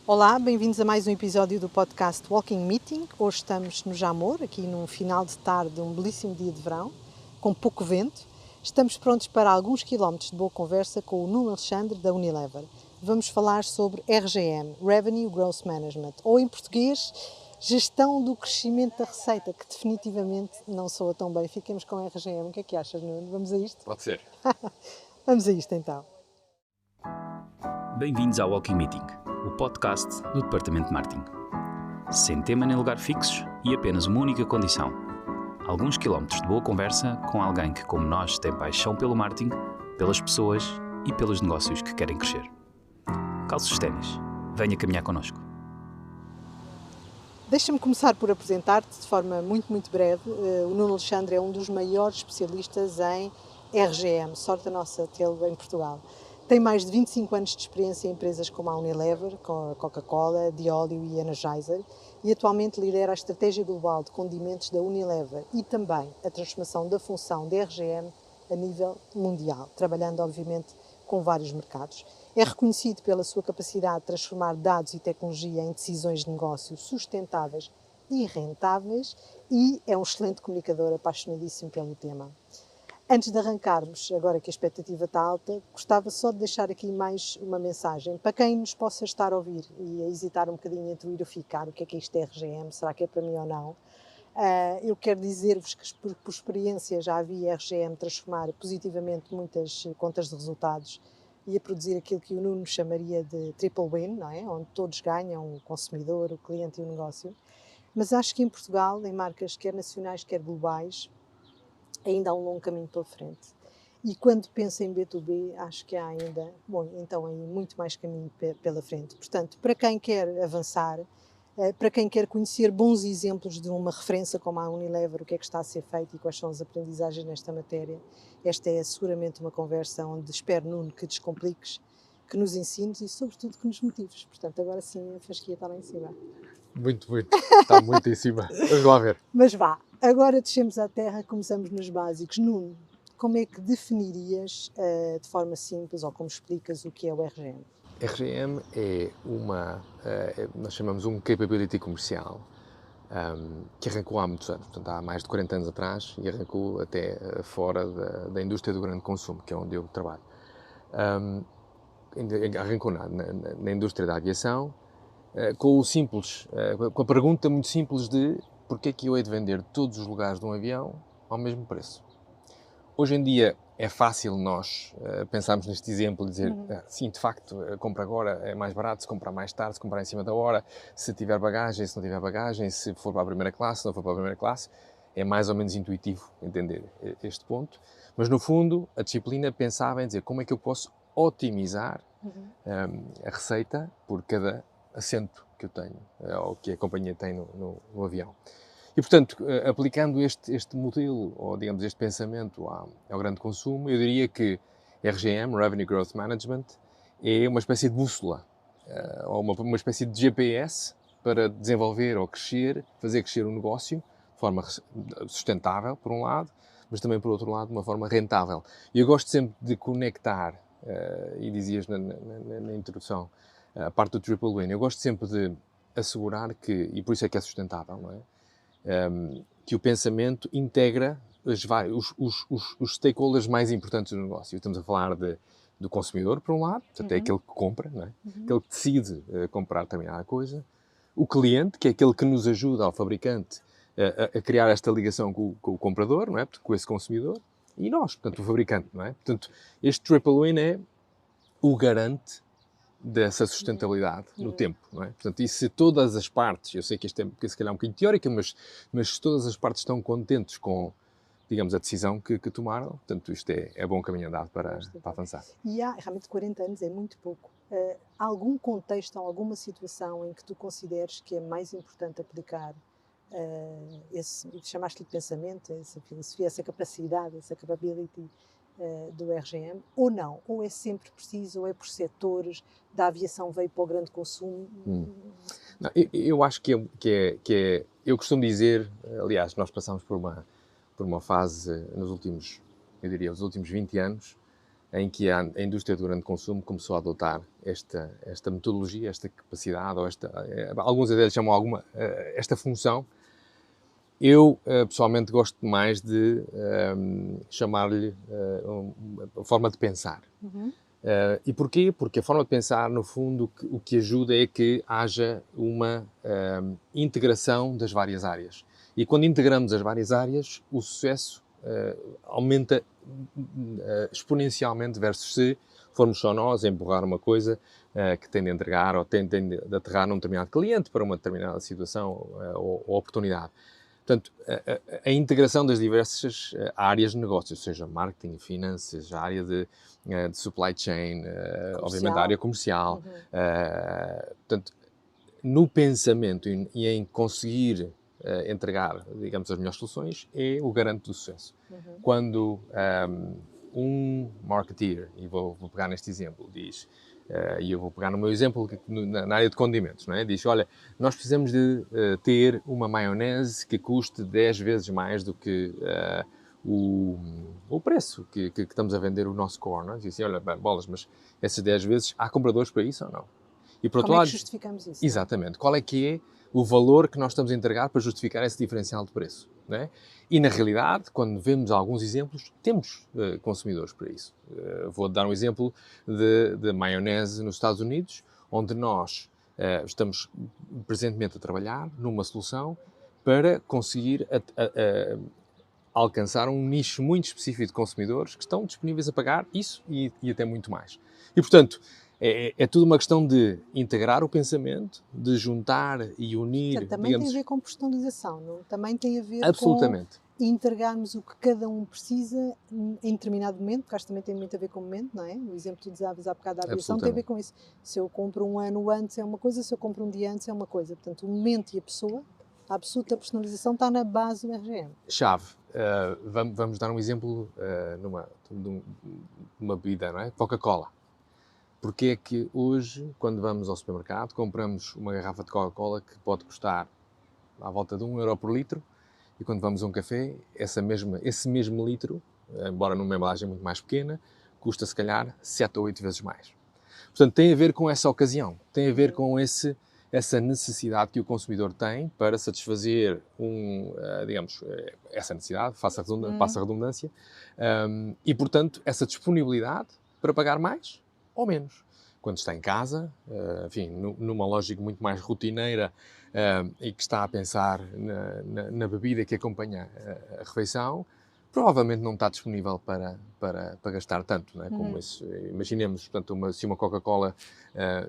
Olá, bem-vindos a mais um episódio do podcast Walking Meeting. Hoje estamos no Jamor, aqui num final de tarde, um belíssimo dia de verão, com pouco vento. Estamos prontos para alguns quilómetros de boa conversa com o Nuno Alexandre da Unilever. Vamos falar sobre RGM, Revenue Growth Management, ou em português, Gestão do Crescimento da Receita, que definitivamente não soa tão bem. Fiquemos com RGM. O que é que achas, Nuno? Vamos a isto? Pode ser. Vamos a isto então. Bem-vindos ao Walking Meeting, o podcast do Departamento de Marketing. Sem tema nem lugar fixos e apenas uma única condição: alguns quilómetros de boa conversa com alguém que, como nós, tem paixão pelo marketing, pelas pessoas e pelos negócios que querem crescer. Calce os ténis, venha caminhar connosco. Deixa-me começar por apresentar-te de forma muito breve. O Nuno Alexandre é um dos maiores especialistas em RGM, sorte a nossa tê-lo em Portugal. Tem mais de 25 anos de experiência em empresas como a Unilever, com a Coca-Cola, Dióleo e Energizer, e atualmente lidera a estratégia global de condimentos da Unilever e também a transformação da função de RGM a nível mundial, trabalhando obviamente com vários mercados. É reconhecido pela sua capacidade de transformar dados e tecnologia em decisões de negócio sustentáveis e rentáveis e é um excelente comunicador apaixonadíssimo pelo tema. Antes de arrancarmos, agora que a expectativa está alta, gostava só de deixar aqui mais uma mensagem. Para quem nos possa estar a ouvir e a hesitar um bocadinho entre o ir ou ficar, o que é isto de RGM, será que é para mim ou não? Eu quero dizer-vos que por experiência já vi RGM transformar positivamente muitas contas de resultados e a produzir aquilo que o Nuno chamaria de triple win, não é? Onde todos ganham, o consumidor, o cliente e o negócio. Mas acho que em Portugal, em marcas quer nacionais, quer globais, ainda há um longo caminho pela frente. E quando penso em B2B, acho que há ainda, então aí muito mais caminho pela frente. Portanto, para quem quer avançar, para quem quer conhecer bons exemplos de uma referência como a Unilever, o que é que está a ser feito e quais são as aprendizagens nesta matéria, esta é seguramente uma conversa onde espero, Nuno, que descompliques, que nos ensines e, sobretudo, que nos motives. Portanto, agora sim a fasquia está lá em cima. Muito. Está muito em cima. Vamos lá ver. Mas vá, agora descemos à terra, começamos nos básicos. Nuno, como é que definirias de forma simples ou como explicas o que é o RGM? RGM é nós chamamos um capability comercial que arrancou há muitos anos, portanto há mais de 40 anos atrás e arrancou até fora da indústria do grande consumo, que é onde eu trabalho. Arrancou na indústria da aviação com a pergunta muito simples de porquê é que eu hei de vender todos os lugares de um avião ao mesmo preço. Hoje em dia é fácil nós pensarmos neste exemplo e dizer sim, de facto, compra agora é mais barato, se comprar mais tarde, se comprar em cima da hora, se tiver bagagem, se não tiver bagagem, se for para a primeira classe, se não for para a primeira classe. É mais ou menos intuitivo entender este ponto. Mas, no fundo, a disciplina pensava em dizer como é que eu posso otimizar a receita por cada assento que eu tenho, ou que a companhia tem no avião. E, portanto, aplicando este modelo, ou digamos este pensamento ao grande consumo, eu diria que RGM, Revenue Growth Management, é uma espécie de bússola, ou uma espécie de GPS para desenvolver ou crescer, fazer crescer um negócio de forma sustentável, por um lado, mas também, por outro lado, de uma forma rentável. E eu gosto sempre de conectar, e dizias na introdução, a parte do Triple Win, eu gosto sempre de assegurar que, e por isso é que é sustentável, não é? Que o pensamento integra os stakeholders mais importantes do negócio. Estamos a falar do consumidor, por um lado, portanto, é aquele que compra, não é? Aquele que decide comprar determinada coisa. O cliente, que é aquele que nos ajuda ao fabricante a criar esta ligação com o comprador, não é? Com esse consumidor. E nós, portanto, o fabricante, não é? Portanto, este Triple Win é o garante dessa sustentabilidade no tempo, não é? Portanto, e se todas as partes, eu sei que isto é se calhar um bocadinho teórica, mas se todas as partes estão contentes com, digamos, a decisão que tomaram, portanto, isto é bom caminho andado para avançar. E há, realmente 40 anos é muito pouco. Há algum contexto, alguma situação em que tu consideres que é mais importante aplicar chamaste-lhe de pensamento, essa filosofia, essa capacidade, essa capability do RGM, ou não? Ou é sempre preciso, ou é por setores, da aviação veio para o grande consumo? Não, eu acho que é... Eu costumo dizer, aliás, nós passamos por uma fase nos últimos, eu diria, os últimos 20 anos, em que a indústria do grande consumo começou a adotar esta metodologia, esta capacidade, ou alguns até chamam esta função. Eu, pessoalmente, gosto mais de chamar-lhe uma forma de pensar. E porquê? Porque a forma de pensar, no fundo, o que ajuda é que haja uma integração das várias áreas. E quando integramos as várias áreas, o sucesso aumenta exponencialmente versus se formos só nós a empurrar uma coisa que tem de entregar ou tem de aterrar num determinado cliente para uma determinada situação ou oportunidade. Portanto, a integração das diversas áreas de negócio, seja marketing, finanças, a área de supply chain, obviamente a área comercial. Portanto, no pensamento e em conseguir entregar, digamos, as melhores soluções, é o garante do sucesso. Quando um marketeer, e vou pegar neste exemplo, diz, e eu vou pegar no meu exemplo na área de condimentos, não é? Diz, olha, nós precisamos de ter uma maionese que custe 10 vezes mais do que o preço que estamos a vender o nosso core, não é? Diz assim, olha, bolas, mas essas 10 vezes, há compradores para isso ou não? E por outro lado, como é que justificamos isso? Exatamente. Qual é que é o valor que nós estamos a entregar para justificar esse diferencial de preço, não é? E, na realidade, quando vemos alguns exemplos, temos consumidores para isso. Vou dar um exemplo de maionese nos Estados Unidos, onde nós estamos presentemente a trabalhar numa solução para conseguir alcançar um nicho muito específico de consumidores que estão disponíveis a pagar isso e até muito mais. E, portanto, é tudo uma questão de integrar o pensamento, de juntar e unir... Portanto, também tem a ver com personalização, não? Também tem a ver absolutamente. Com entregarmos o que cada um precisa em determinado momento, porque acho que também tem muito a ver com o momento, não é? O exemplo que tu dizes há bocado da aviação tem a ver com isso. Se eu compro um ano antes é uma coisa, se eu compro um dia antes é uma coisa. Portanto, o momento e a pessoa, a absoluta personalização está na base do RGM. Chave. Vamos dar um exemplo numa bebida, não é? Coca-Cola. Porque é que hoje, quando vamos ao supermercado, compramos uma garrafa de Coca-Cola que pode custar à volta de 1 euro por litro, e quando vamos a um café, esse mesmo litro, embora numa embalagem muito mais pequena, custa se calhar 7 ou 8 vezes mais. Portanto, tem a ver com essa ocasião, tem a ver com essa necessidade que o consumidor tem para satisfazer digamos, essa necessidade, passa a redundância, e, portanto, essa disponibilidade para pagar mais ou menos. Quando está em casa, enfim, numa lógica muito mais rotineira e que está a pensar na bebida que acompanha a refeição, provavelmente não está disponível para gastar tanto, não é? Como isso. Imaginemos, portanto, se uma Coca-Cola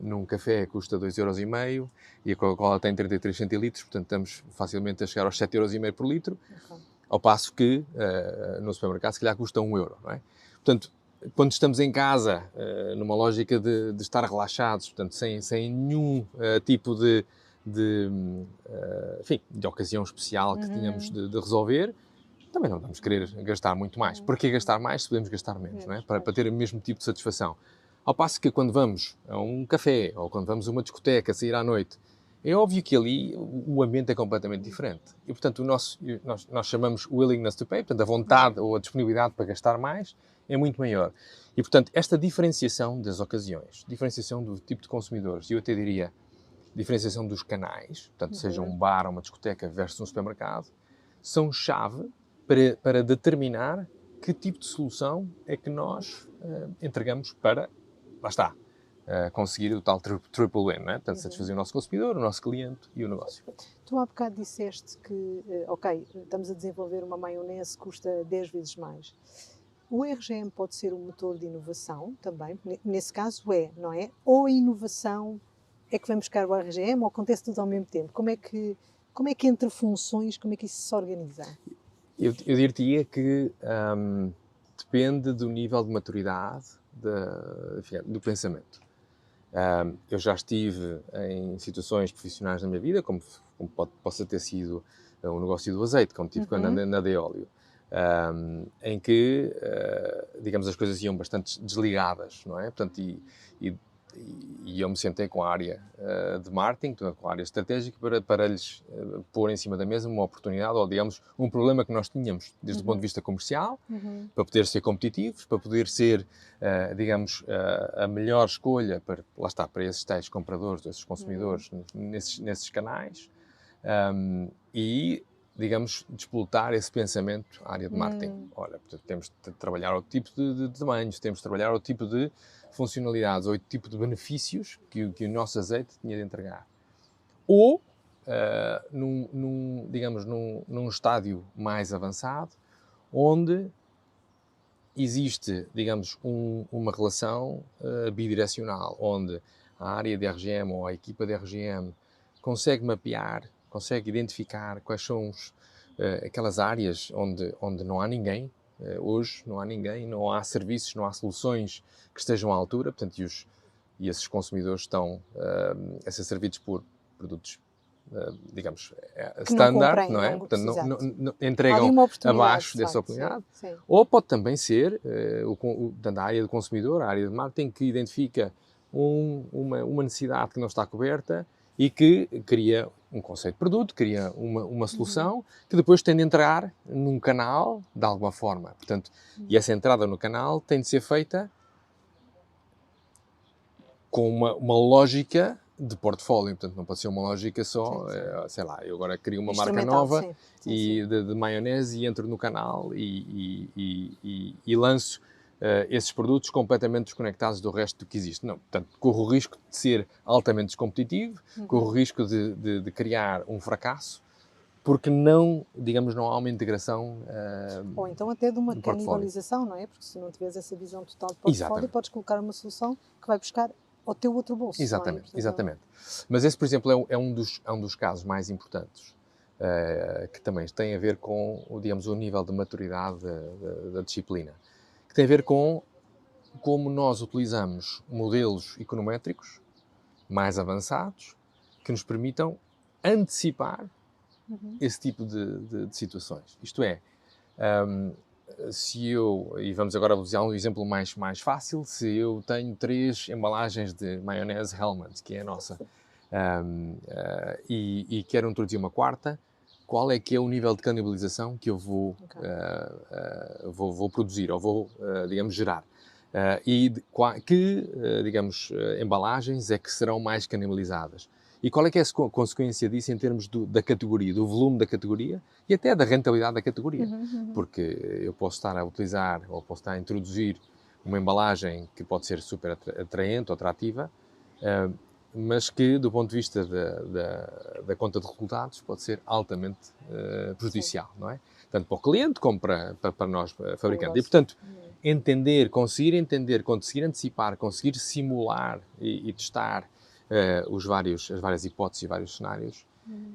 num café custa 2,5 € e a Coca-Cola tem 33 centilitros, portanto estamos facilmente a chegar aos 7,5 € por litro, ao passo que no supermercado se calhar custa 1 €, não é? Portanto, quando estamos em casa, numa lógica de estar relaxados, portanto, sem nenhum tipo de ocasião especial que tenhamos de resolver, também não vamos querer gastar muito mais. Por que gastar mais se podemos gastar menos, não é? Para ter o mesmo tipo de satisfação. Ao passo que quando vamos a um café ou quando vamos a uma discoteca, sair à noite, é óbvio que ali o ambiente é completamente diferente. E, portanto, nós chamamos willingness to pay, portanto, a vontade ou a disponibilidade para gastar mais é muito maior. E, portanto, esta diferenciação das ocasiões, diferenciação do tipo de consumidores, e eu até diria diferenciação dos canais, portanto, seja um bar ou uma discoteca versus um supermercado, são chave para determinar que tipo de solução é que nós entregamos para, lá está, conseguir o tal triple win, não é? Portanto, satisfazer o nosso consumidor, o nosso cliente e o negócio. Tu há bocado disseste que, ok, estamos a desenvolver uma maionese que custa 10 vezes mais. O RGM pode ser um motor de inovação também, nesse caso não é? Ou a inovação é que vem buscar o RGM ou acontece tudo ao mesmo tempo? Como é que entre funções, como é que isso se organiza? Eu diria que depende do nível de maturidade do pensamento. Eu já estive em situações profissionais na minha vida, como possa ter sido o negócio do azeite, como tive na Deóleo, em que, digamos, as coisas iam bastante desligadas, não é? Portanto, e e eu me sentei com a área de marketing, com a área estratégica, para lhes pôr em cima da mesa uma oportunidade, ou digamos, um problema que nós tínhamos desde o ponto de vista comercial, para poder ser competitivos, para poder ser, digamos, a melhor escolha para, lá está, para esses tais compradores, esses consumidores, nesses canais, e, digamos, despoltar esse pensamento à área de marketing. Olha, portanto, temos de trabalhar outro tipo de tamanhos, temos de trabalhar outro tipo de funcionalidades, outro tipo de benefícios que o nosso azeite tinha de entregar. Ou, digamos, num estádio mais avançado, onde existe, digamos, uma relação bidirecional, onde a área de RGM ou a equipa de RGM consegue mapear, consegue identificar quais são aquelas áreas onde não há ninguém. Hoje não há ninguém, não há serviços, não há soluções que estejam à altura, portanto, e esses consumidores estão a ser servidos por produtos, digamos, standard, não é? Portanto, não entregam abaixo dessa oportunidade. Sim, sim. Ou pode também ser a área do consumidor, a área de marketing, que identifica uma necessidade que não está coberta e que cria um conceito de produto, cria uma solução que depois tem de entrar num canal de alguma forma. Portanto, e essa entrada no canal tem de ser feita com uma lógica de portfólio. Portanto, não pode ser uma lógica só, sei lá, eu agora crio uma marca nova de maionese e entro no canal e lanço esses produtos completamente desconectados do resto do que existe. Não, portanto, corro o risco de ser altamente descompetitivo, corro o risco de criar um fracasso, porque não, digamos, não há uma integração ou então até de uma canibalização, não é? Porque se não tiveres essa visão total de portfólio, podes colocar uma solução que vai buscar ao teu outro bolso. Exatamente, não é? Exatamente. Mas esse, por exemplo, é um dos casos mais importantes, que também tem a ver com, digamos, o nível de maturidade da disciplina, que tem a ver com como nós utilizamos modelos econométricos mais avançados que nos permitam antecipar esse tipo de situações. Isto é, e vamos agora usar um exemplo mais fácil, se eu tenho 3 embalagens de maionese Hellmann's, que é a nossa, e quero introduzir uma quarta, qual é que é o nível de canibalização que eu vou produzir, ou vou, digamos, gerar? Digamos, embalagens é que serão mais canibalizadas? E qual é que é a consequência disso em termos da categoria, do volume da categoria e até da rentabilidade da categoria? Porque eu posso estar a utilizar ou posso estar a introduzir uma embalagem que pode ser super atraente ou atrativa, mas que, do ponto de vista da conta de resultados, pode ser altamente prejudicial, não é? Tanto para o cliente como para nós, fabricantes. E, portanto, conseguir entender, conseguir antecipar, conseguir simular e testar as várias hipóteses e vários cenários,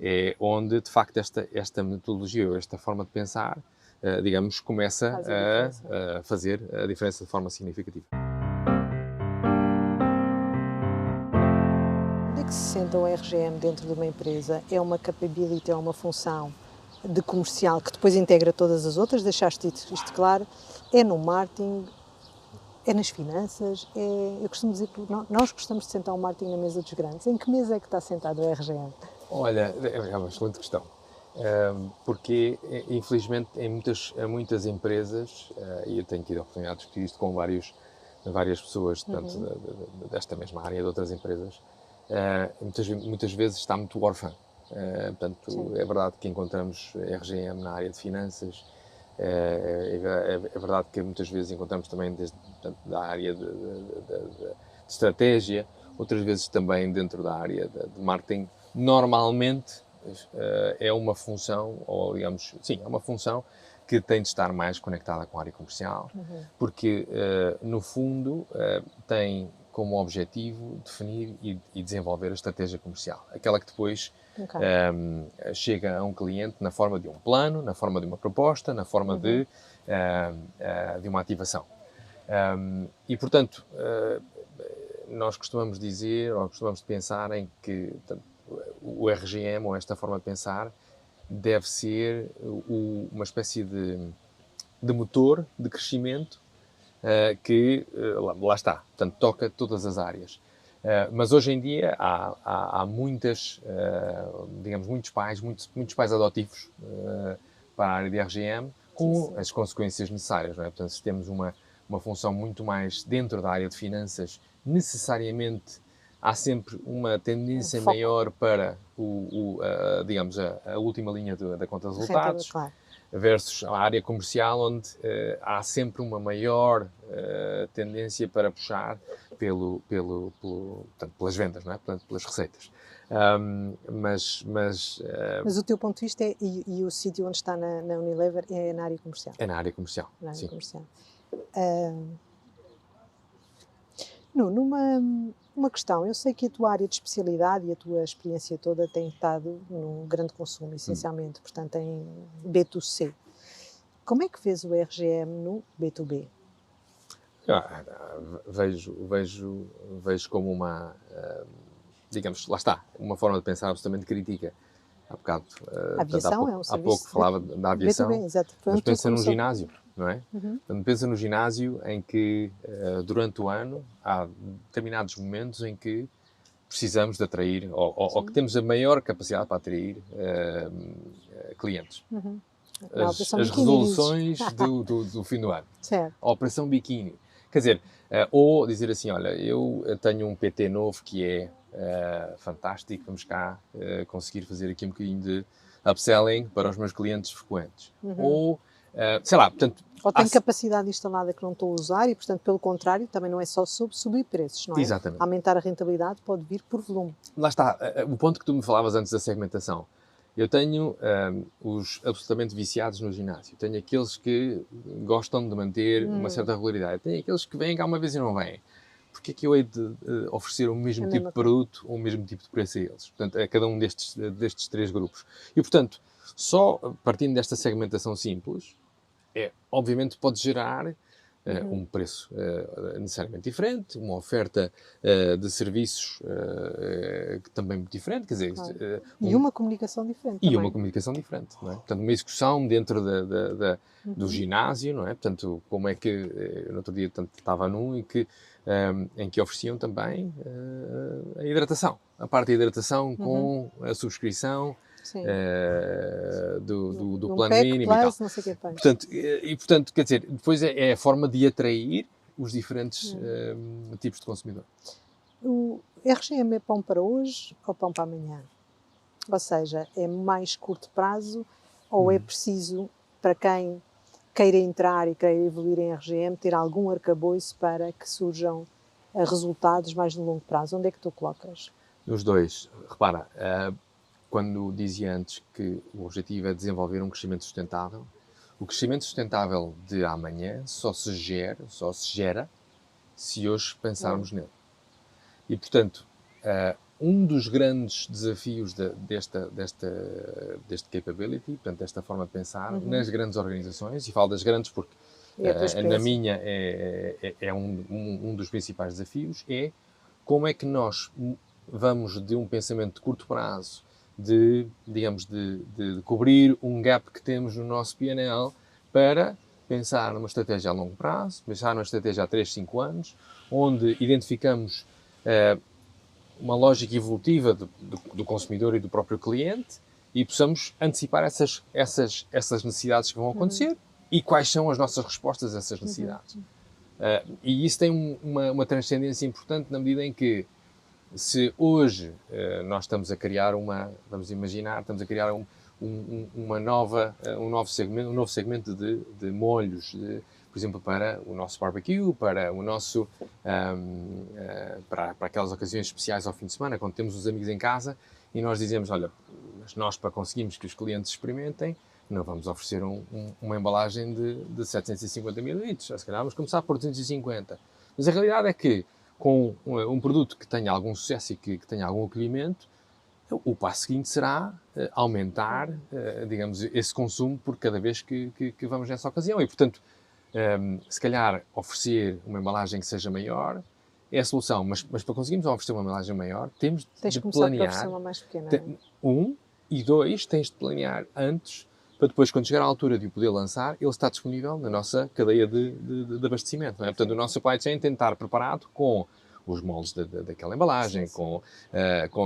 é onde, de facto, esta metodologia, ou esta forma de pensar, digamos, começa a fazer a diferença de forma significativa. Onde é que se senta o RGM dentro de uma empresa? É uma capability, é uma função de comercial que depois integra todas as outras, deixaste isto claro, é no marketing, é nas finanças, eu costumo dizer que nós gostamos de sentar o marketing na mesa dos grandes. Em que mesa é que está sentado o RGM? Olha, é uma excelente questão, porque infelizmente em muitas empresas, e eu tenho tido a oportunidade de discutir isto com várias pessoas, tanto desta mesma área, de outras empresas, muitas vezes está muito órfã. Portanto, é verdade que encontramos RGM na área de finanças, é verdade que muitas vezes encontramos também da área de estratégia, outras vezes também dentro da área de marketing. Normalmente é uma função, ou digamos, sim, é uma função que tem de estar mais conectada com a área comercial, porque no fundo tem como objetivo definir e desenvolver a estratégia comercial, aquela que depois chega a um cliente na forma de um plano, na forma de uma proposta, na forma de uma ativação. E, portanto, nós costumamos dizer, ou costumamos pensar em que o RGM, ou esta forma de pensar, deve ser uma espécie de motor de crescimento que, lá está, portanto, toca todas as áreas. Mas hoje em dia há muitas, digamos, muitos pais adotivos para a área de RGM, com as consequências necessárias, não é? Portanto, se temos uma função muito mais dentro da área de finanças, necessariamente há sempre uma tendência maior para digamos, a última linha da conta de resultados, claro. versus a área comercial, onde há sempre uma maior tendência para puxar portanto, pelas vendas, não é? Portanto, pelas receitas. Mas o teu ponto de vista e o sítio onde está na Unilever é na área comercial? É na área comercial, na área sim. Comercial. Numa questão, eu sei que a tua área de especialidade e a tua experiência toda tem estado num grande consumo, essencialmente, portanto em B2C. Como é que vês o RGM no B2B? Vejo como uma, digamos, lá está, uma forma de pensar absolutamente crítica. Há bocado, A aviação é um há serviço pouco falava da aviação, B2B, exato. mas pensa num ginásio, não é? Uhum. Portanto, pensa no ginásio em que, durante o ano, há determinados momentos em que precisamos de atrair, ou que temos a maior capacidade para atrair clientes. Uhum. As resoluções do fim do ano. Certo. A Operação Biquíni. Quer dizer, ou dizer assim, olha, eu tenho um PT novo que é fantástico, vamos cá conseguir fazer aqui um bocadinho de upselling para os meus clientes frequentes. Ou, sei lá, portanto... Ou tem capacidade instalada que não estou a usar e, portanto, pelo contrário, também não é só sobre subir preços, não é? Exatamente. Aumentar a rentabilidade pode vir por volume. Lá está, o ponto que tu me falavas antes da segmentação. Eu tenho os absolutamente viciados no ginásio. Tenho aqueles que gostam de manter uma certa regularidade. Tenho aqueles que vêm cá uma vez e não vêm. Porque é que eu hei de oferecer o mesmo tipo de produto ou o mesmo tipo de preço a eles? Portanto, a cada um destes três grupos. E, portanto, só partindo desta segmentação simples, obviamente pode gerar um preço necessariamente diferente, uma oferta de serviços também muito diferente, quer dizer... Claro. E uma comunicação diferente E também. uma comunicação diferente, não é? Portanto, uma execução dentro do ginásio, não é? Portanto, como é que... no outro dia, portanto, estava num em que ofereciam também a hidratação. A parte da hidratação com a subscrição do plano mínimo e tal. Não sei o que é. Portanto, quer dizer, depois é a forma de atrair os diferentes tipos de consumidor. O RGM é pão para hoje ou pão para amanhã? Ou seja, é mais curto prazo ou é preciso, para quem queira entrar e queira evoluir em RGM, ter algum arcabouço para que surjam resultados mais no longo prazo? Onde é que tu colocas? Os dois. Repara, quando dizia antes que o objetivo é desenvolver um crescimento sustentável, o crescimento sustentável de amanhã só se gera se hoje pensarmos nele. E, portanto, um dos grandes desafios deste capability, portanto, desta forma de pensar, nas grandes organizações, e falo das grandes porque na minha é um dos principais desafios, é como é que nós vamos de um pensamento de curto prazo, de cobrir um gap que temos no nosso P&L, para pensar numa estratégia a longo prazo, pensar numa estratégia a 3, 5 anos, onde identificamos uma lógica evolutiva do consumidor e do próprio cliente e possamos antecipar essas necessidades que vão acontecer e quais são as nossas respostas a essas necessidades. E isso tem uma transcendência importante na medida em que, se hoje nós estamos a criar estamos a criar um novo segmento de molhos, por exemplo, para o nosso barbecue, para o nosso para aquelas ocasiões especiais ao fim de semana, quando temos os amigos em casa e nós dizemos, olha, mas nós, para conseguirmos que os clientes experimentem, não vamos oferecer uma embalagem de 750 ml, se calhar vamos começar por 250. Mas a realidade é que, com um produto que tenha algum sucesso e que tenha algum acolhimento, o passo seguinte será aumentar, digamos, esse consumo por cada vez que vamos nessa ocasião. E, portanto, se calhar oferecer uma embalagem que seja maior é a solução, mas para conseguirmos oferecer uma embalagem maior, tens de planear. Por uma mais pequena. E dois, tens de planear antes, para depois, quando chegar à altura de o poder lançar, ele está disponível na nossa cadeia de abastecimento. Não é? Portanto, o nosso supply chain tem de estar preparado com os moldes daquela embalagem, Sim.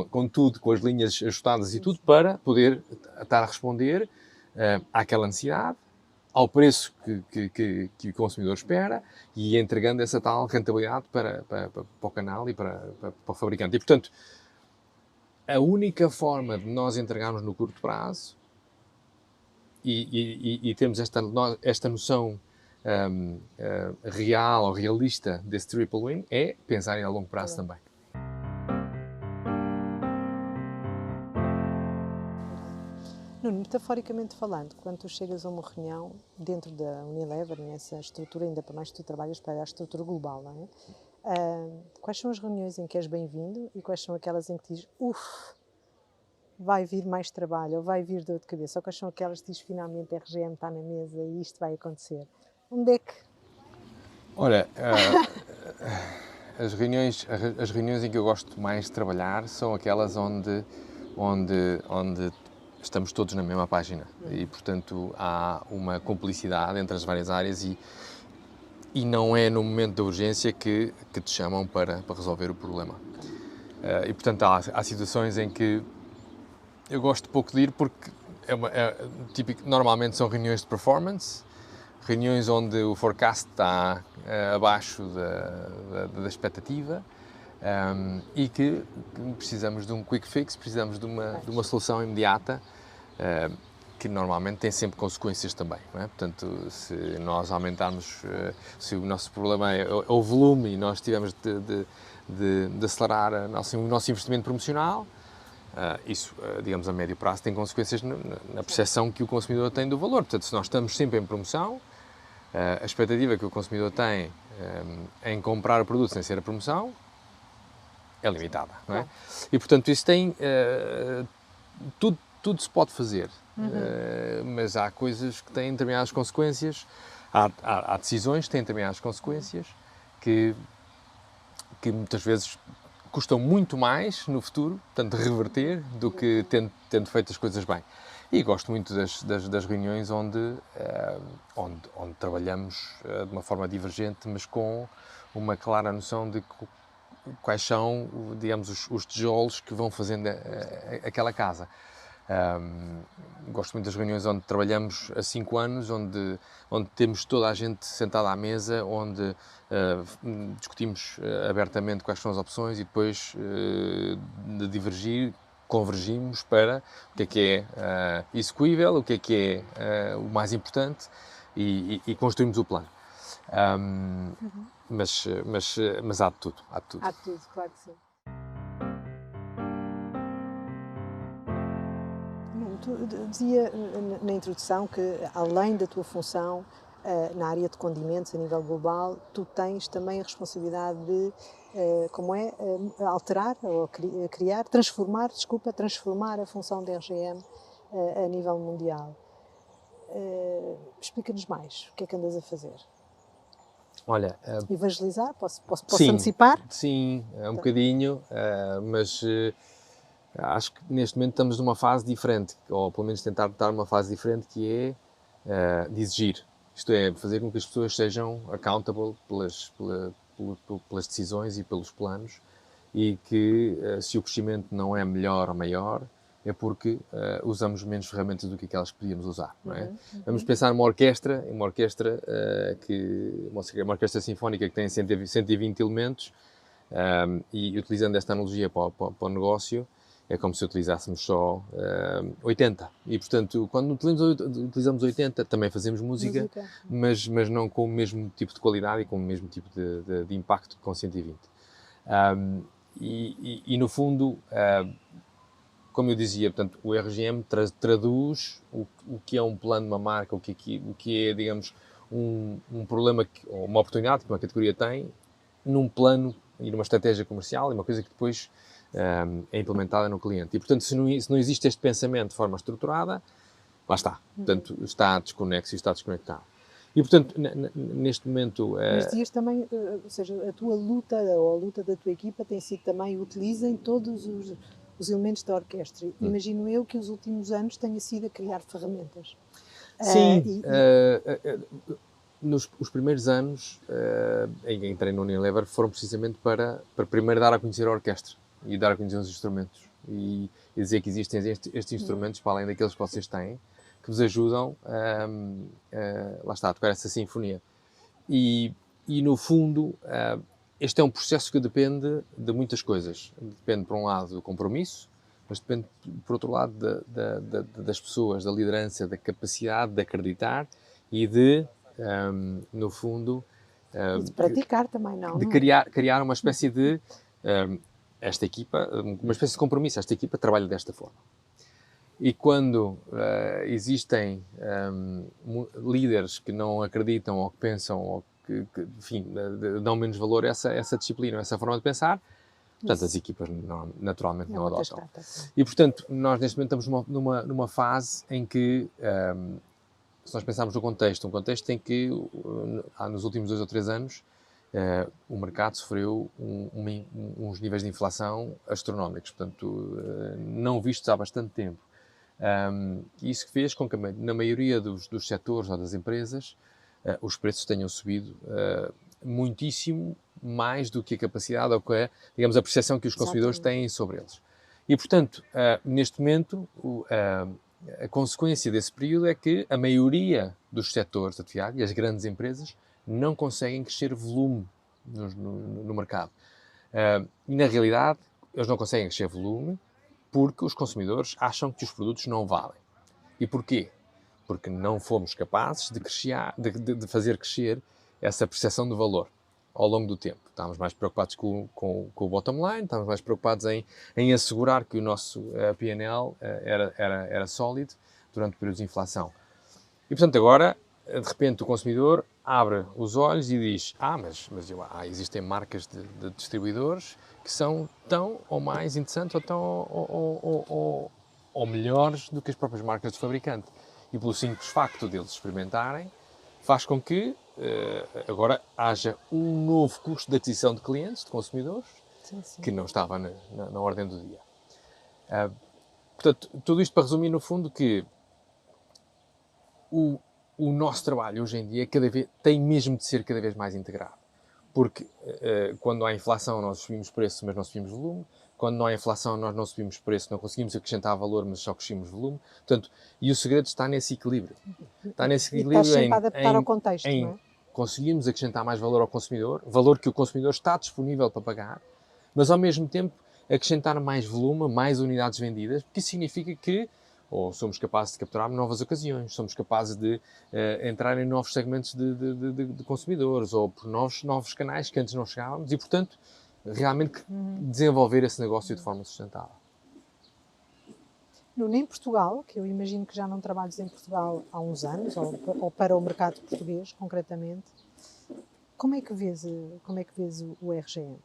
com tudo, com as linhas ajustadas e tudo, para poder estar a responder àquela necessidade, ao preço que o consumidor espera e entregando essa tal rentabilidade para o canal e para o fabricante. E, portanto, a única forma de nós entregarmos no curto prazo e termos esta noção real ou realista desse triple win é pensar em a longo prazo também. Nuno, metaforicamente falando, quando tu chegas a uma reunião dentro da Unilever, nessa estrutura, ainda para mais que tu trabalhas para a estrutura global, não é? Quais são as reuniões em que és bem-vindo e quais são aquelas em que dizes, vai vir mais trabalho, ou vai vir dor de cabeça, ou quais são aquelas que dizes, finalmente a RGM está na mesa e isto vai acontecer? Onde é que... Olha, as reuniões em que eu gosto mais de trabalhar são aquelas onde estamos todos na mesma página e, portanto, há uma cumplicidade entre as várias áreas e não é no momento da urgência que te chamam para resolver o problema. E, portanto, há situações em que eu gosto pouco de ir porque normalmente são reuniões de performance, reuniões onde o forecast está abaixo da expectativa e que precisamos de um quick fix, precisamos de uma solução imediata que normalmente tem sempre consequências também, não é? Portanto, se nós aumentarmos, se o nosso problema é o volume e nós tivermos de acelerar o nosso investimento promocional, isso, digamos, a médio prazo tem consequências na percepção que o consumidor tem do valor. Portanto, se nós estamos sempre em promoção, a expectativa que o consumidor tem em comprar o produto sem ser a promoção é limitada, não é? E, portanto, isso tem... Tudo se pode fazer, mas há coisas que têm determinadas consequências, há decisões que têm determinadas consequências que muitas vezes custam muito mais no futuro, portanto, reverter, do que tendo feito as coisas bem. E gosto muito das reuniões onde trabalhamos de uma forma divergente, mas com uma clara noção de quais são, digamos, os tijolos que vão fazendo aquela casa. Gosto muito das reuniões onde trabalhamos há 5 anos, onde temos toda a gente sentada à mesa, onde discutimos abertamente quais são as opções e depois de divergir, convergimos para o que é execuível, o que é o mais importante e construímos o plano. Mas há de tudo. Há de tudo, claro que sim. Tu dizia na introdução que, além da tua função na área de condimentos a nível global, tu tens também a responsabilidade de, alterar, ou transformar a função da RGM a nível mundial. Explica-nos mais, o que é que andas a fazer? Olha... Evangelizar? Posso sim, antecipar? Sim, um bocadinho, mas... acho que neste momento estamos numa fase diferente, ou pelo menos tentar estar numa fase diferente, que é de exigir. Isto é, fazer com que as pessoas sejam accountable pelas decisões e pelos planos e que se o crescimento não é melhor ou maior, é porque usamos menos ferramentas do que aquelas que podíamos usar, não é? Vamos pensar numa orquestra, uma orquestra sinfónica que tem 120 elementos e utilizando esta analogia para o negócio, é como se utilizássemos só 80. E, portanto, quando utilizamos 80, também fazemos música. Mas não com o mesmo tipo de qualidade e com o mesmo tipo de impacto que com 120. E no fundo, como eu dizia, portanto, o RGM traduz o que é um plano de uma marca, o que é, digamos, um problema, ou uma oportunidade que uma categoria tem, num plano e numa estratégia comercial, e uma coisa que depois é implementada no cliente. E, portanto, se não existe este pensamento de forma estruturada, lá está. Portanto, está desconexo e está desconectado. E, portanto, neste momento... Mas dias também, ou seja, a tua luta, ou a luta da tua equipa tem sido também, utilizem todos os elementos da orquestra. Imagino eu que os últimos anos tenha sido a criar ferramentas. Sim. os primeiros anos em que entrei no Unilever foram precisamente para primeiro dar a conhecer a orquestra e dar a conhecer os instrumentos e dizer que existem estes instrumentos para além daqueles que vocês têm, que vos ajudam lá está, a tocar essa sinfonia. E no fundo, este é um processo que depende de muitas coisas. Depende, por um lado, do compromisso, mas depende, por outro lado, das pessoas, da liderança, da capacidade de acreditar e de, no fundo... E de praticar também, não? De criar uma espécie de... esta equipa, uma espécie de compromisso. Esta equipa trabalha desta forma. E quando existem líderes que não acreditam ou que pensam ou que enfim, dão menos valor a essa disciplina, a essa forma de pensar, portanto, as equipas naturalmente não adotam. E, portanto, nós neste momento estamos numa fase em que, se nós pensarmos no contexto, um contexto em que, nos últimos 2 ou 3 anos, o mercado sofreu uns níveis de inflação astronómicos, portanto, não vistos há bastante tempo. Isso fez com que, na maioria dos setores ou das empresas, os preços tenham subido muitíssimo mais do que a capacidade ou que digamos, a percepção que os consumidores têm sobre eles. E, portanto, neste momento, a consequência desse período é que a maioria dos setores de atividade e as grandes empresas não conseguem crescer volume no mercado. E, na realidade, eles não conseguem crescer volume porque os consumidores acham que os produtos não valem. E porquê? Porque não fomos capazes de fazer crescer essa percepção de valor ao longo do tempo. Estávamos mais preocupados com o bottom line, estávamos mais preocupados em assegurar que o nosso P&L era sólido durante períodos de inflação. E, portanto, agora, de repente, o consumidor abre os olhos e diz: mas existem marcas de distribuidores que são tão ou mais interessantes ou melhores do que as próprias marcas de fabricante. E pelo simples facto deles experimentarem, faz com que agora haja um novo custo de aquisição de clientes, de consumidores, sim. Que não estava na ordem do dia. Portanto, tudo isto para resumir, no fundo, que o nosso trabalho hoje em dia tem mesmo de ser cada vez mais integrado. Porque quando há inflação nós subimos preço, mas não subimos volume. Quando não há inflação nós não subimos preço, não conseguimos acrescentar valor, mas só crescemos volume. Portanto, e o segredo está nesse equilíbrio. Está nesse equilíbrio e sempre a adaptar ao contexto, não é? Conseguirmos acrescentar mais valor ao consumidor, valor que o consumidor está disponível para pagar, mas ao mesmo tempo acrescentar mais volume, mais unidades vendidas, porque isso significa que ou somos capazes de capturar novas ocasiões, somos capazes de entrar em novos segmentos de consumidores ou por novos canais que antes não chegávamos e, portanto, realmente desenvolver esse negócio de forma sustentável. Nuno, em Portugal, que eu imagino que já não trabalhas em Portugal há uns anos, ou para o mercado português, concretamente, como é que vês o RGM?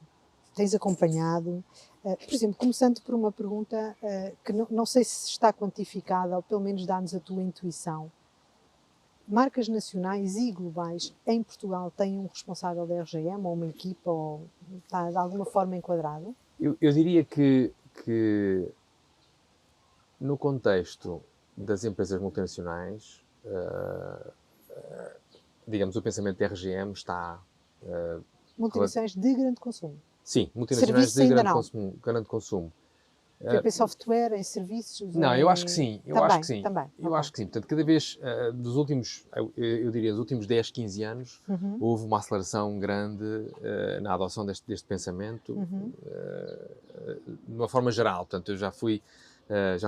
Tens acompanhado? Por exemplo, começando por uma pergunta que não sei se está quantificada, ou pelo menos dá-nos a tua intuição. Marcas nacionais e globais em Portugal têm um responsável da RGM ou uma equipa, ou está de alguma forma enquadrado? Eu diria que no contexto das empresas multinacionais, digamos, o pensamento da RGM está... multinacionais de grande consumo. Sim, multinacionais de grande consumo. Em software, em serviços? Não, eu acho que sim. Acho que sim. Também. Eu acho que sim. Portanto, cada vez, dos últimos 10, 15 anos, houve uma aceleração grande na adoção deste pensamento, de uma forma geral. Portanto, eu já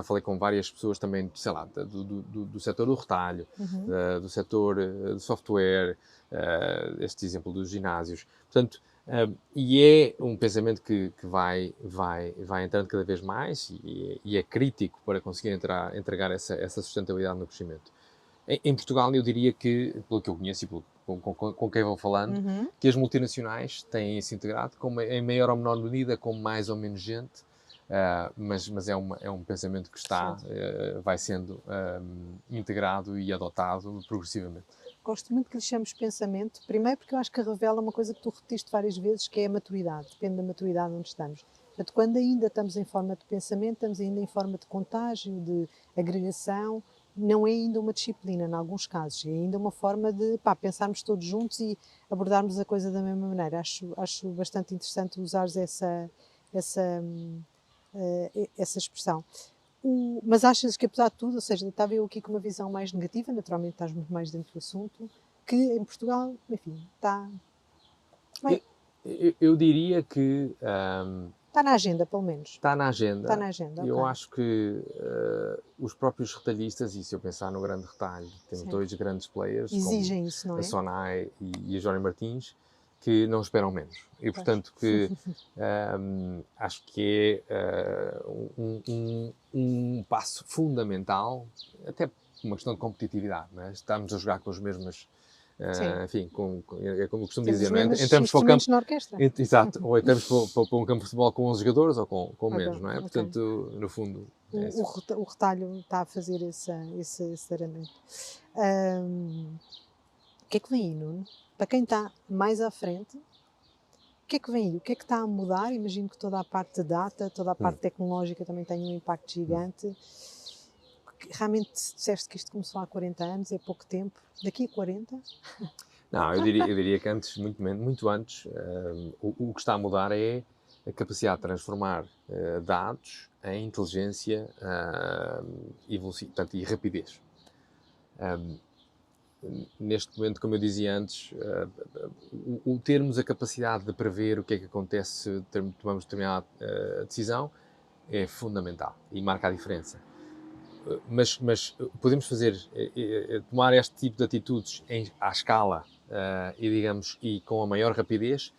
falei com várias pessoas também, sei lá, do setor do retalho, do setor do software, este exemplo dos ginásios. Portanto, e é um pensamento que vai entrando cada vez mais e é crítico para conseguir entregar essa sustentabilidade no crescimento. Em Portugal, eu diria que, pelo que eu conheço e com quem vou falando, que as multinacionais têm se integrado em maior ou menor medida, com mais ou menos gente, mas é um pensamento que vai sendo integrado e adotado progressivamente. Gosto muito que lhe chames pensamento, primeiro porque eu acho que revela uma coisa que tu repetiste várias vezes, que é a maturidade, depende da maturidade onde estamos. Portanto, quando ainda estamos em forma de pensamento, estamos ainda em forma de contágio, de agregação, não é ainda uma disciplina, em alguns casos, é ainda uma forma de pensarmos todos juntos e abordarmos a coisa da mesma maneira. Acho bastante interessante usares essa, essa expressão. Mas achas que, apesar de tudo, ou seja, estava eu aqui com uma visão mais negativa, naturalmente estás muito mais dentro do assunto, que em Portugal, enfim, está... Eu diria que... está na agenda, pelo menos. Está na agenda. Está na agenda, Eu ok. acho que os próprios retalhistas, e se eu pensar no grande retalho, temos Sim. 2 grandes players, Exigem como isso, não é? a Sonai e a Jónia Martins, que não esperam menos. E, portanto, que acho que é um passo fundamental, até uma questão de competitividade, não é? Estamos a jogar com as mesmas... enfim, é como eu costumo Temos dizer, os não é? mesmos Entramos para o campo, instrumentos na orquestra. exato, ou entramos para um campo de futebol com 11 jogadores ou com menos, não é? Ok. Portanto, no fundo, é assim. O retalho está a fazer esse acertamento. O que é que vem aí, Nuno? Para quem está mais à frente, o que é que vem aí? O que é que está a mudar? Imagino que toda a parte de data, toda a parte tecnológica também tem um impacto gigante. Realmente disseste que isto começou há 40 anos, é pouco tempo. Daqui a 40? Não, eu diria que antes, muito antes, o que está a mudar é a capacidade de transformar dados em inteligência e rapidez. Neste momento, como eu dizia antes, o termos a capacidade de prever o que é que acontece se tomamos determinada decisão é fundamental e marca a diferença. Mas podemos tomar este tipo de atitudes à escala e com a maior rapidez,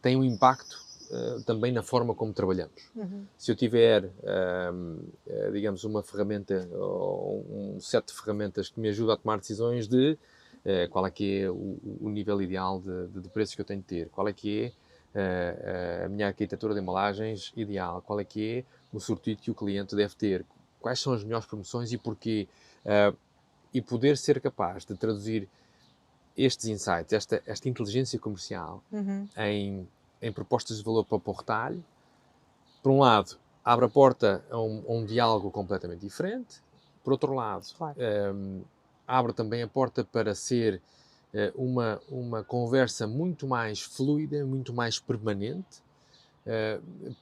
tem um impacto também na forma como trabalhamos. Se eu tiver, digamos, uma ferramenta ou um set de ferramentas que me ajuda a tomar decisões de qual é que é o nível ideal de preços que eu tenho de ter, qual é que é a minha arquitetura de embalagens ideal, qual é que é o sortido que o cliente deve ter, quais são as melhores promoções e porquê, e poder ser capaz de traduzir estes insights, esta inteligência comercial em propostas de valor para o retalho. Por um lado, abre a porta a um diálogo completamente diferente. Por outro lado, Claro. abre também a porta para ser uma conversa muito mais fluida, muito mais permanente,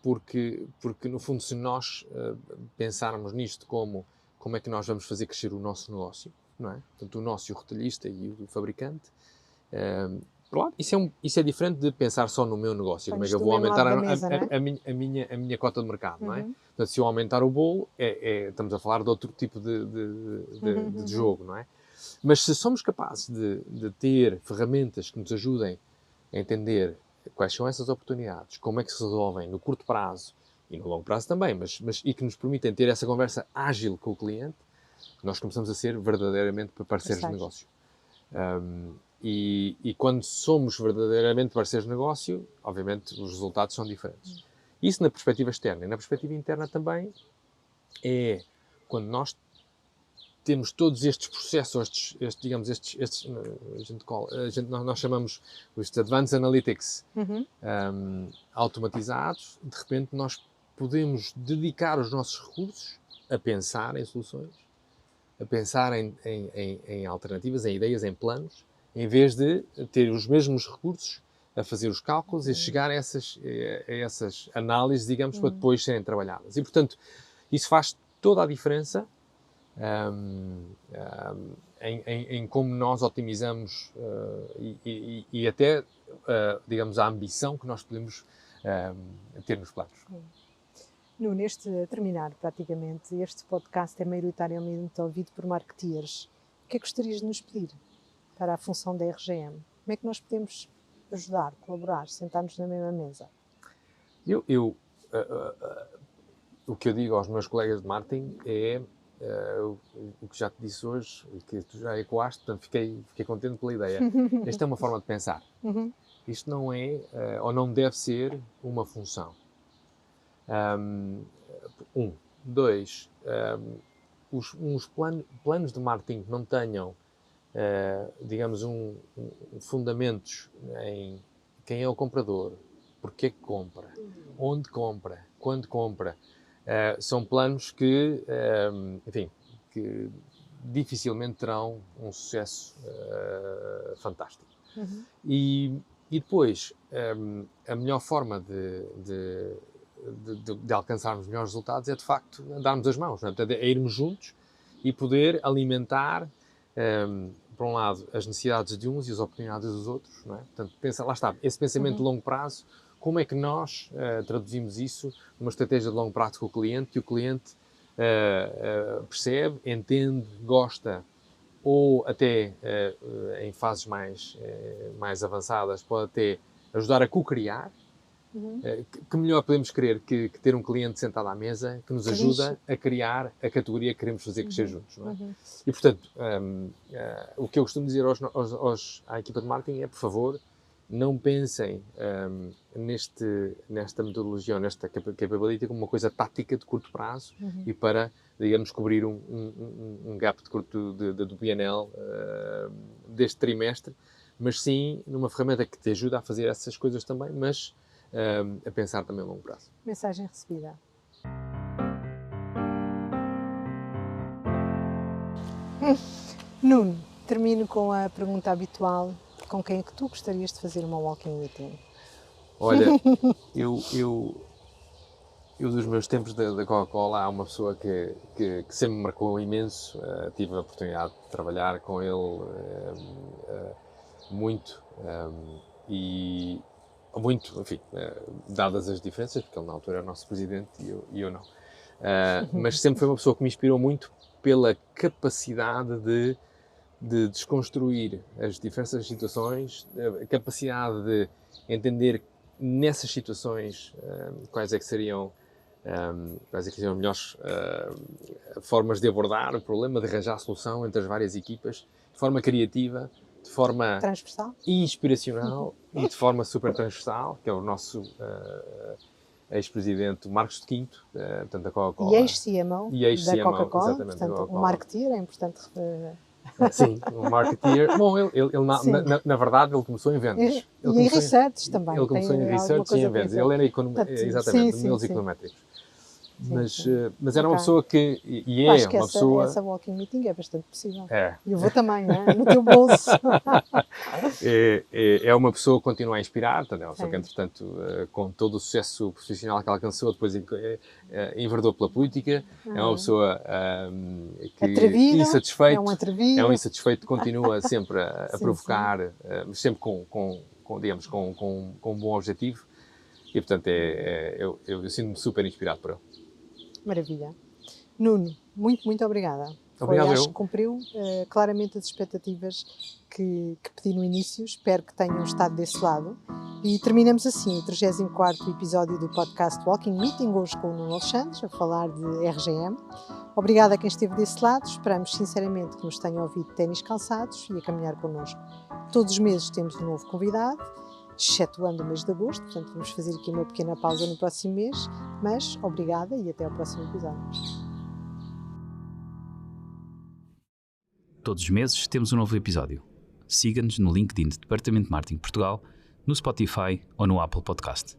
porque no fundo, se nós pensarmos nisto como é que nós vamos fazer crescer o nosso negócio, não é? Portanto, o nosso, o retalhista e o fabricante, claro, isso é diferente de pensar só no meu negócio, como é que eu vou aumentar a minha cota de mercado, não é? Portanto, se eu aumentar o bolo, estamos a falar de outro tipo de jogo, não é? Mas se somos capazes de ter ferramentas que nos ajudem a entender quais são essas oportunidades, como é que se resolvem no curto prazo e no longo prazo também, e que nos permitem ter essa conversa ágil com o cliente, nós começamos a ser verdadeiramente parceiros de negócio. E quando somos verdadeiramente parceiros de negócio, obviamente os resultados são diferentes. Isso na perspectiva externa. E na perspectiva interna também é quando nós temos todos estes processos, nós chamamos os Advanced Analytics automatizados, de repente nós podemos dedicar os nossos recursos a pensar em soluções, a pensar em alternativas, em ideias, em planos, em vez de ter os mesmos recursos a fazer os cálculos e chegar a essas análises, digamos, para depois serem trabalhadas. E, portanto, isso faz toda a diferença em como nós otimizamos e até, digamos, a ambição que nós podemos ter nos planos. Nuno, a terminar praticamente, este podcast é maioritariamente ouvido por marketeers. O que é que gostarias de nos pedir para a função da RGM? Como é que nós podemos ajudar, colaborar, sentar-nos na mesma mesa? O que eu digo aos meus colegas de marketing é o que já te disse hoje, que tu já ecoaste, portanto fiquei contente pela ideia. Esta é uma forma de pensar. Isto não é, ou não deve ser, uma função. Dois, uns planos de marketing que não tenham, digamos, fundamentos em quem é o comprador, porque é que compra, onde compra, quando compra. São planos que, enfim, que dificilmente terão um sucesso fantástico. E depois, a melhor forma de alcançarmos melhores resultados é, de facto, darmos as mãos, não é? Portanto, é irmos juntos e poder alimentar, por um lado, as necessidades de uns e as oportunidades dos outros, não é? Portanto, lá está, esse pensamento de longo prazo, como é que nós traduzimos isso numa estratégia de longo prazo com o cliente, que o cliente percebe, entende, gosta, ou até em fases mais avançadas pode até ajudar a co-criar. Que melhor podemos querer que ter um cliente sentado à mesa que nos ajuda a criar a categoria que queremos fazer crescer juntos, não é? E, portanto, o que eu costumo dizer à equipa de marketing é, por favor, não pensem nesta metodologia ou nesta capability como uma coisa tática de curto prazo e para, digamos, cobrir um gap de curto do PNL deste trimestre, mas sim numa ferramenta que te ajuda a fazer essas coisas também, mas a pensar também a longo prazo. Mensagem recebida. Nuno, termino com a pergunta habitual: com quem é que tu gostarias de fazer uma walking meeting? Olha, eu dos meus tempos da Coca-Cola, há uma pessoa que sempre me marcou imenso. Tive a oportunidade de trabalhar com ele muito e muito, enfim, dadas as diferenças, porque ele na altura era o nosso presidente e eu não. Mas sempre foi uma pessoa que me inspirou muito pela capacidade de desconstruir as diversas situações, a capacidade de entender nessas situações quais é que seriam as melhores formas de abordar o problema, de arranjar a solução entre as várias equipas, de forma criativa, de forma transversal, inspiracional e de forma super transversal, que é o nosso ex-presidente Marcos de Quinto, portanto, da Coca-Cola. E ex-CMO da Coca-Cola, portanto, um marketeer, é importante. Sim, um marketeer. Bom, ele na verdade, ele começou em vendas. E em research também. Ele começou em research e em vendas. Ele era exatamente, modelos econométricos. Mas era uma pessoa que... E é uma pessoa... essa walking meeting é bastante possível. É. Eu vou também, no teu bolso. É uma pessoa que continua a inspirar, é uma pessoa que, entretanto, com todo o sucesso profissional que ela alcançou, depois enverdou pela política. É uma pessoa que... Atrevido, insatisfeito. É um atrevido. É um insatisfeito que continua sempre a provocar, mas sempre com um bom objetivo. E, portanto, eu sinto-me super inspirado por ele. Maravilha. Nuno, muito obrigada. Obrigado. Acho que cumpriu claramente as expectativas que pedi no início. Espero que tenham estado desse lado. E terminamos assim o 34º episódio do podcast Walking Meeting, hoje com o Nuno Alexandre, a falar de RGM. Obrigada a quem esteve desse lado. Esperamos sinceramente que nos tenham ouvido ténis calçados e a caminhar connosco. Todos os meses temos um novo convidado, excetuando o mês de agosto, portanto vamos fazer aqui uma pequena pausa no próximo mês, mas obrigada e até ao próximo episódio. Todos os meses temos um novo episódio. Siga-nos no LinkedIn do Departamento de Marketing Portugal, no Spotify ou no Apple Podcast.